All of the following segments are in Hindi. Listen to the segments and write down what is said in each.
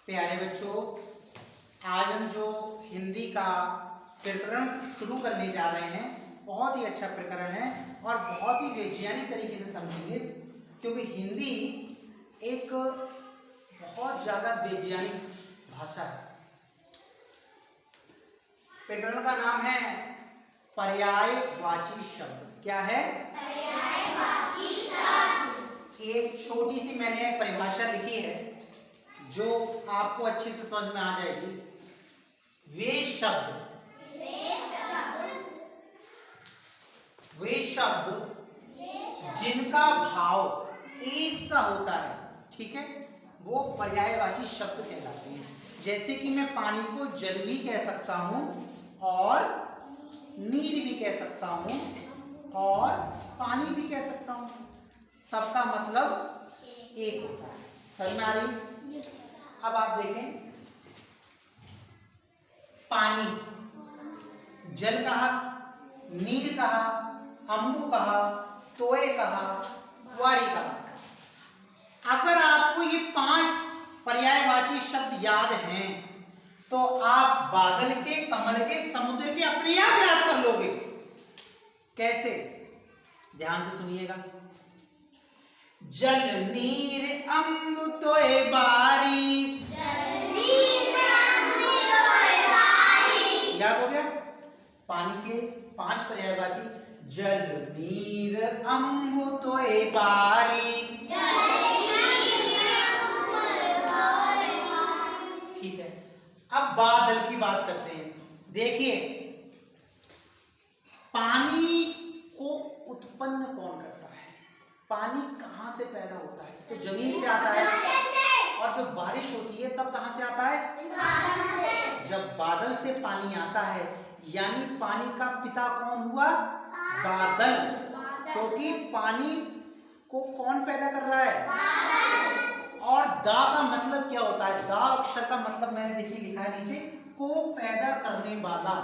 प्यारे बच्चों, आज हम जो हिंदी का प्रकरण शुरू करने जा रहे हैं बहुत ही अच्छा प्रकरण है और बहुत ही वैज्ञानिक तरीके से समझेंगे, क्योंकि हिंदी एक बहुत ज्यादा वैज्ञानिक भाषा है। प्रकरण का नाम है पर्यायवाची शब्द। क्या है? पर्यायवाची शब्द। एक छोटी सी मैंने परिभाषा लिखी है जो आपको अच्छे से समझ में आ जाएगी। वे शब्द जिनका भाव एक सा होता है, ठीक है, वो पर्यायवाची शब्द कहलाते हैं। जैसे कि मैं पानी को जल भी कह सकता हूं और नीर भी कह सकता हूं और पानी भी कह सकता हूं। सबका मतलब एक होता है। समझ में आ रही? अब आप देखें, पानी, जल कहा, नीर कहा, अम्बु कहा, तोय कहा, वारी कहा। अगर आपको ये 5 पर्यायवाची शब्द याद हैं तो आप बादल के, कमल के, समुद्र के अपने आप याद कर लोगे। कैसे? ध्यान से सुनिएगा। जल नीर अम्बु तोय बारी, याद हो गया? पानी के 5 पर्यायवाची, जल नीर अम्बु तोय बारी। ठीक है, अब बादल की बात करते हैं। देखिए, पानी को उत्पन्न कौन करता है? पानी कहां से पैदा होता है? तो जमीन से आता है। और जब बारिश होती है तब कहां से आता है? जब बादल से पानी आता है, यानी पानी का पिता कौन हुआ? बादल। क्योंकि पानी को कौन पैदा कर रहा है? और दा का मतलब क्या होता है? दा अक्षर का मतलब मैंने देखिए लिखा है नीचे, को पैदा करने वाला।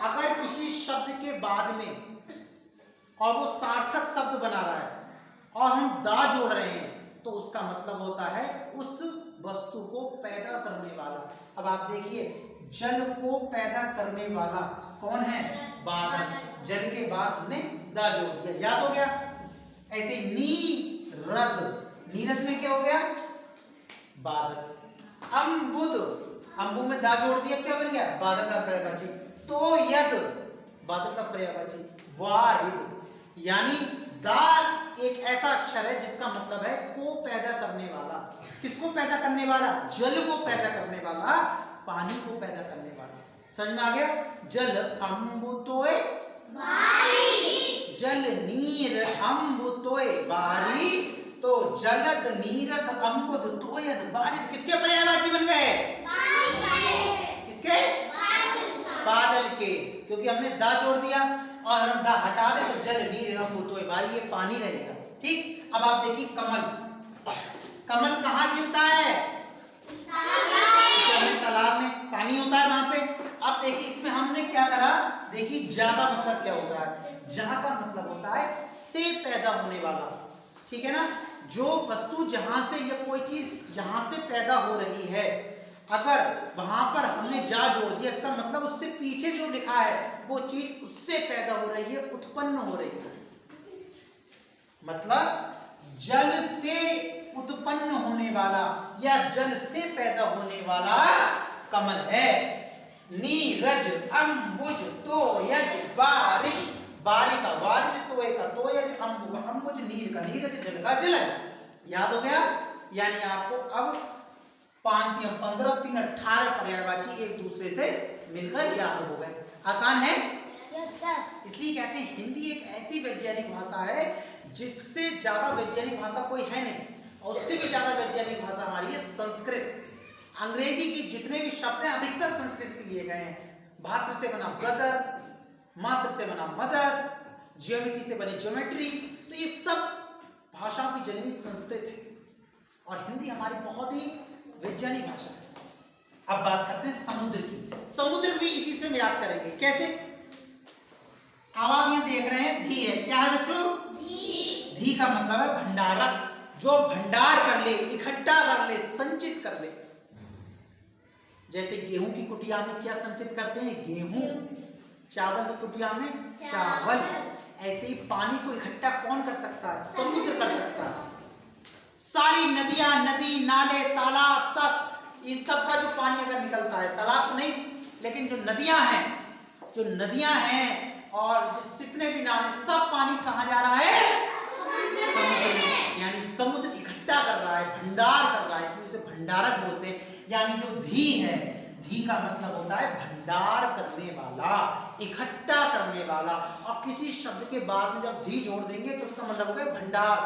अगर किसी शब्द के बाद में और वो सार्थक शब्द बना रहा है और हम दा जोड़ रहे हैं तो उसका मतलब होता है उस वस्तु को पैदा करने वाला। अब आप देखिए, जल को पैदा करने वाला कौन है? बादल। जल के बाद हमने दा जोड़ दिया, याद हो गया? ऐसे नीरद, नीरद में क्या हो गया? बादल। अम्बुद, अम्बु में दा जोड़ दिया, क्या बन गया? बादल का पर्यायवाची। तो यद, बादल का पर्यायवाची। वारिद, यानी दा एक ऐसा अक्षर है जिसका मतलब है को पैदा करने वाला। किसको पैदा करने वाला? जल को पैदा करने वाला, पानी को पैदा करने वाला। समझ में आ गया? जल अम्बु तोय बारी, जल नीर अम्बु तोय बारी। तो जलद नीरद अम्बुद तोयद बारिद किसके पर्यायवाची बन गए? किसके? बादल के। क्योंकि हमने दा जोड़ दिया और हम दा हटा दे तो जल नीर अम्बु तोय बारी, ये पानी रहेगा। ठीक। अब आप देखिए कमल, कमल कहाँ खिलता है? तालाब में पानी होता है वहां पे। अब देखिए इसमें हमने क्या करा, देखिए ज्यादा मतलब क्या होता है? जहां का मतलब होता है से पैदा होने वाला, ठीक है ना? जो वस्तु जहां से या कोई चीज जहां से पैदा हो रही है, अगर वहां पर हमने जा जोड़ दिया, इसका मतलब उससे पीछे जो लिखा है वो चीज उससे पैदा हो रही है, उत्पन्न हो रही है। मतलब जल से उत्पन्न होने वाला या जल से पैदा होने वाला कमल है। नीरज अम्बुज तोयज बारी, बारी का वारी, तोय का तोयज, अम्बु का अम्बुज, नीर का नीरज, जल का जलज। याद हो गया? यानी आपको अब 5 या 15 3 18 पर्यायवाची एक दूसरे से मिलकर याद हो गए। आसान है? Yes sir. इसलिए कहते हैं हिंदी एक ऐसी वैज्ञानिक भाषा है जिससे ज्यादा वैज्ञानिक भाषा कोई है नहीं, और उससे भी ज्यादा वैज्ञानिक भाषा हमारी है संस्कृत। अंग्रेजी की जितने भी शब्द हैं अधिकतर संस्कृत से लिए गए हैं। भात्र से बना ब्रदर, मात्र से बना मदर, ज्योमेट्री से बनी ज्योमेट्री। तो ये सब भाषाओं की जननी संस्कृत है और हिंदी हमारी बहुत ही वैज्ञानिक भाषा है। अब बात करते हैं समुद्र की। समुद्र भी इसी से याद करेंगे। कैसे? अब आप ये देख रहे हैं धी है। क्या है बच्चों? धी का मतलब है भंडारक, जो भंडार कर ले, इकट्ठा कर ले, संचित कर ले। जैसे गेहूं की कुटिया में क्या संचित करते हैं? गेहूं। चावल की कुटिया में चावल। ऐसे ही पानी को इकट्ठा कौन कर सकता है? समुद्र कर सकता है। सारी नदियां, नदी, नाले, तालाब, सब इस सब का जो पानी अगर निकलता है, तालाब तो नहीं, लेकिन जो नदियां हैं और जितने भी नाले, सब पानी कहाँ जा रहा है? समुद्र में। यानी समुद्र इकट्ठा कर रहा है, भंडार कर रहा है, इसलिए उसे भंडारक बोलते हैं। यानी जो धी है, धी का मतलब होता है भंडार करने वाला, इकट्ठा करने वाला। और किसी शब्द के बाद में जब धी जोड़ देंगे तो उसका मतलब होगा भंडार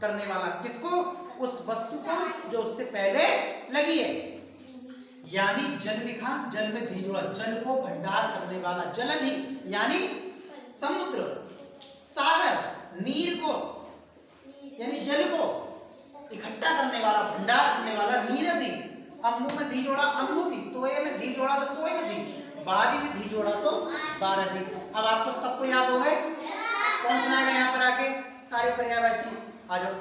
करने वाला। किसको? उस वस्तु को जो उससे पहले लगी है। यानी जल लिखा, जल में धी जोड़ा, जल को भंडार करने वाला, जलधि यानी समुद्र। सागर, नीर को यानी जल को इकट्ठा करने वाला, भंडार करने वाला, नीरधि। अम्बु में धी जोड़ा, अम्बुधि। तोये में धी जोड़ा तो तोयधि। बारी में धी जोड़ा तो बारधि। अब आपको सबको याद हो गए? कौन सुनाएगा यहाँ पर आके? सारे पर्यायवाची आ जाओ,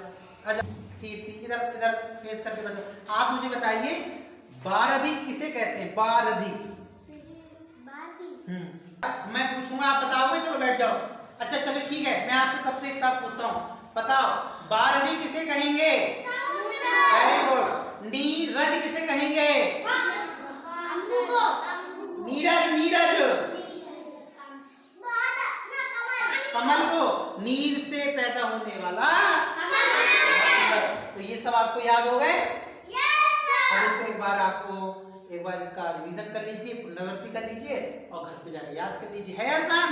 आ जाओ। कीर्ति इधर इधर फेस करके बताओ। आप मुझे बताइए बारधि किसे कहते हैं? बारधि। मैं पूछूंगा, आप बताओगे? चलो बैठ जाओ। अच्छा चलो ठीक है, मैं आपसे सबसे एक साथ पूछता हूँ, बताओ बारधि किसे कहेंगे? Very good. नीरज किसे कहेंगे? नीरज, नीरज। कमल को, नीर से पैदा होने वाला तो ये सब आपको याद हो गए? अब इसको एक बार इसका रिवीजन कर लीजिए, पुनरावृत्ति कर लीजिए और घर पे जाकर याद कर लीजिए। है आसान?